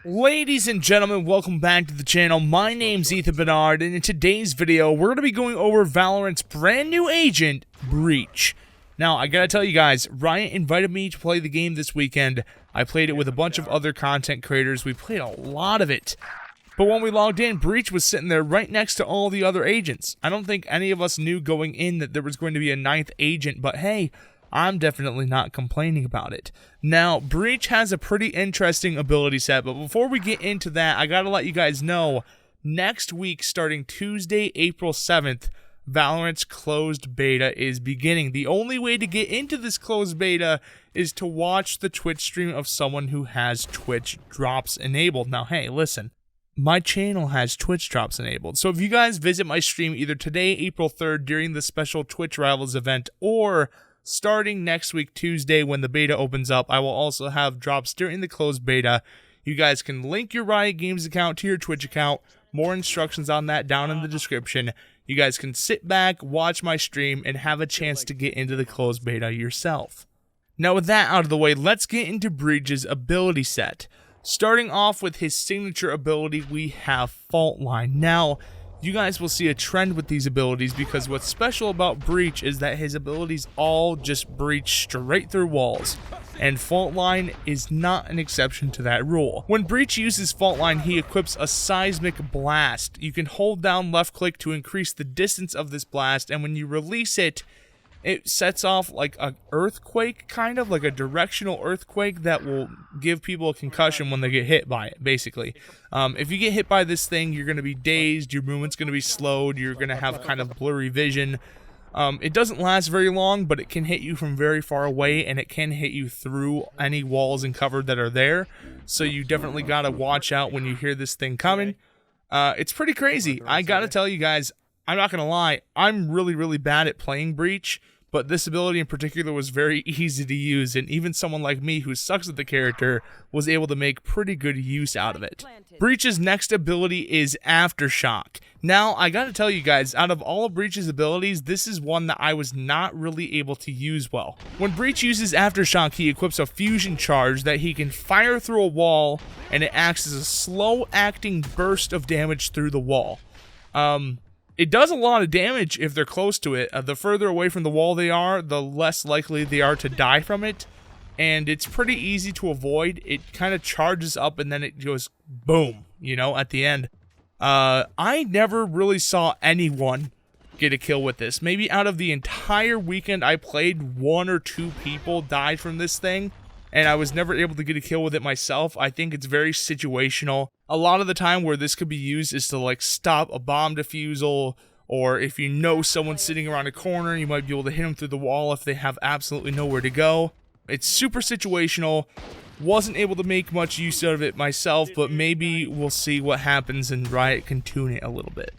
Ladies and gentlemen, welcome back to the channel. My name's Ethan Bernard, and in today's video, we're going to be going over Valorant's brand new agent, Breach. Now, I gotta tell you guys, Riot invited me to play the game this weekend. I played it with a bunch of other content creators. We played a lot of it. But when we logged in, Breach was sitting there right next to all the other agents. I don't think any of us knew going in that there was going to be a 9th agent, but hey, I'm definitely not complaining about it. Now, Breach has a pretty interesting ability set, but before we get into that, I gotta let you guys know, next week, starting Tuesday, April 7th, Valorant's closed beta is beginning. The only way to get into this closed beta is to watch the Twitch stream of someone who has Twitch drops enabled. Now, hey, listen. My channel has Twitch drops enabled, so if you guys visit my stream either today, April 3rd, during the special Twitch Rivals event, or starting next week, Tuesday, when the beta opens up, I will also have drops during the closed beta. You guys can link your Riot Games account to your Twitch account. More instructions on that down in the description. You guys can sit back, watch my stream, and have a chance to get into the closed beta yourself. Now with that out of the way, let's get into Breach's ability set. Starting off with his signature ability, we have Fault Line. Now, you guys will see a trend with these abilities because what's special about Breach is that his abilities all just breach straight through walls, and Fault Line is not an exception to that rule. When Breach uses Fault Line, he equips a seismic blast. You can hold down left click to increase the distance of this blast, and when you release it, it sets off like an earthquake, kind of like a directional earthquake that will give people a concussion when they get hit by it, basically. If you get hit by this thing, you're going to be dazed, your movement's going to be slowed, you're going to have kind of blurry vision. It doesn't last very long, but it can hit you from very far away, and it can hit you through any walls and cover that are there. So you definitely got to watch out when you hear this thing coming. It's pretty crazy. I got to tell you guys, I'm not going to lie, I'm really bad at playing Breach. But this ability in particular was very easy to use, and even someone like me who sucks at the character was able to make pretty good use out of it. Breach's next ability is Aftershock. Now, I gotta tell you guys, out of all of Breach's abilities, this is one that I was not really able to use well. When Breach uses Aftershock, he equips a fusion charge that he can fire through a wall, and it acts as a slow-acting burst of damage through the wall. It does a lot of damage if they're close to it. The further away from the wall they are, the less likely they are to die from it. And it's pretty easy to avoid. It kind of charges up and then it goes boom, you know, at the end. I never really saw anyone get a kill with this. Maybe out of the entire weekend I played, 1 or 2 people died from this thing. And I was never able to get a kill with it myself. I think it's very situational. A lot of the time where this could be used is to like stop a bomb defusal, or if you know someone's sitting around a corner, you might be able to hit them through the wall if they have absolutely nowhere to go. It's super situational. Wasn't able to make much use out of it myself, but maybe we'll see what happens and Riot can tune it a little bit.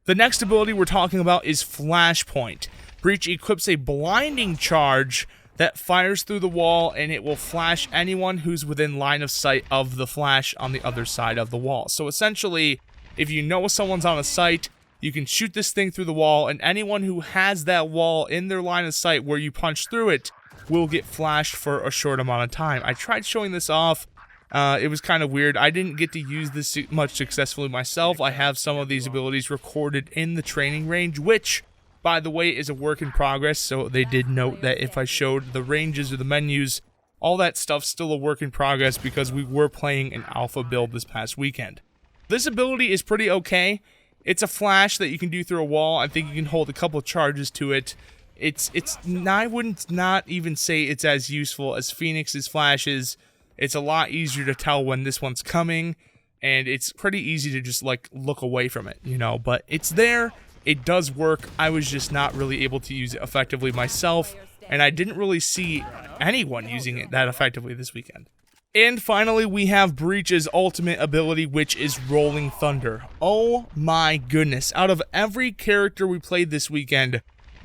The next ability we're talking about is Flashpoint. Breach equips a blinding charge that fires through the wall, and it will flash anyone who's within line of sight of the flash on the other side of the wall. So essentially, if you know someone's on a site, you can shoot this thing through the wall, and anyone who has that wall in their line of sight where you punch through it will get flashed for a short amount of time. I tried showing this off. It was kind of weird. I didn't get to use this much successfully myself. I have some of these abilities recorded in the training range, which, by the way, is a work in progress, so they did note that if I showed the ranges or the menus, all that stuff's still a work in progress because we were playing an alpha build this past weekend. This ability is pretty okay. It's a flash that you can do through a wall. I think you can hold a couple charges to it. I wouldn't not even say it's as useful as Phoenix's flashes. It's a lot easier to tell when this one's coming, and it's pretty easy to just like look away from it, you know, but it's there. It does work. I was just not really able to use it effectively myself, and I didn't really see anyone using it that effectively this weekend. And finally, we have Breach's ultimate ability, which is Rolling Thunder. Oh my goodness. Out of every character we played this weekend,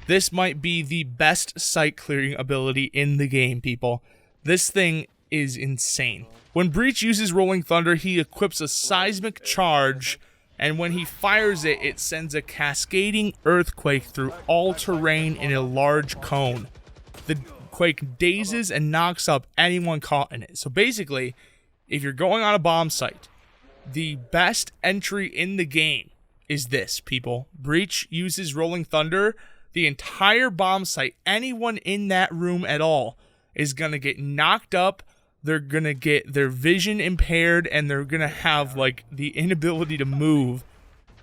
this might be the best sight clearing ability in the game, people. This thing is insane. When Breach uses Rolling Thunder, he equips a seismic charge, and when he fires it, it sends a cascading earthquake through all terrain in a large cone. The quake dazes and knocks up anyone caught in it. So basically, if you're going on a bomb site, the best entry in the game is this, people. Breach uses Rolling Thunder. The entire bomb site, anyone in that room at all, is going to get knocked up. They're going to get their vision impaired, and they're going to have, like, the inability to move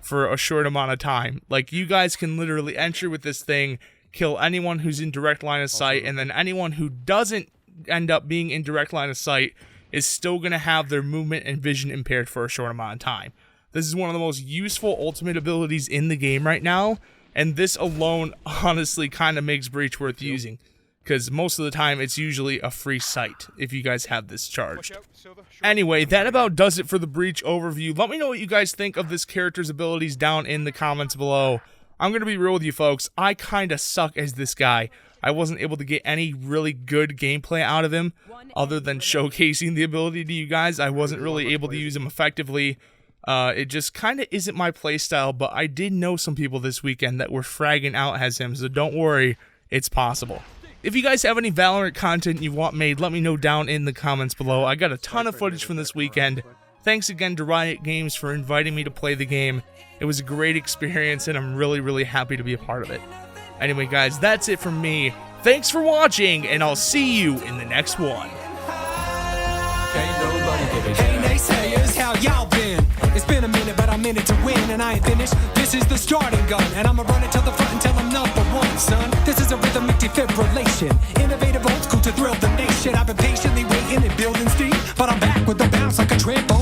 for a short amount of time. Like, you guys can literally enter with this thing, kill anyone who's in direct line of sight, and then anyone who doesn't end up being in direct line of sight is still going to have their movement and vision impaired for a short amount of time. This is one of the most useful ultimate abilities in the game right now, and this alone honestly kind of makes Breach worth using, because most of the time it's usually a free site if you guys have this charged. Anyway, that about does it for the Breach overview. Let me know what you guys think of this character's abilities down in the comments below. I'm going to be real with you folks, I kind of suck as this guy. I wasn't able to get any really good gameplay out of him, other than showcasing the ability to you guys. I wasn't really able to use him effectively. It just kind of isn't my playstyle, but I did know some people this weekend that were fragging out as him, so don't worry, it's possible. If you guys have any Valorant content you want made, let me know down in the comments below. I got a ton of footage from this weekend. Thanks again to Riot Games for inviting me to play the game. It was a great experience, and I'm really, really happy to be a part of it. Anyway, guys, that's it from me. Thanks for watching, and I'll see you in the next one. Hey naysayers, how y'all been? It's been a minute, but I'm in it to win, and I ain't finished. This is the starting gun, and I'ma run it to the front until I'm #1, son. This is a rhythmic defibrillation, innovative old school to thrill the nation. I've been patiently waiting and building steam, but I'm back with the bounce like a trampoline.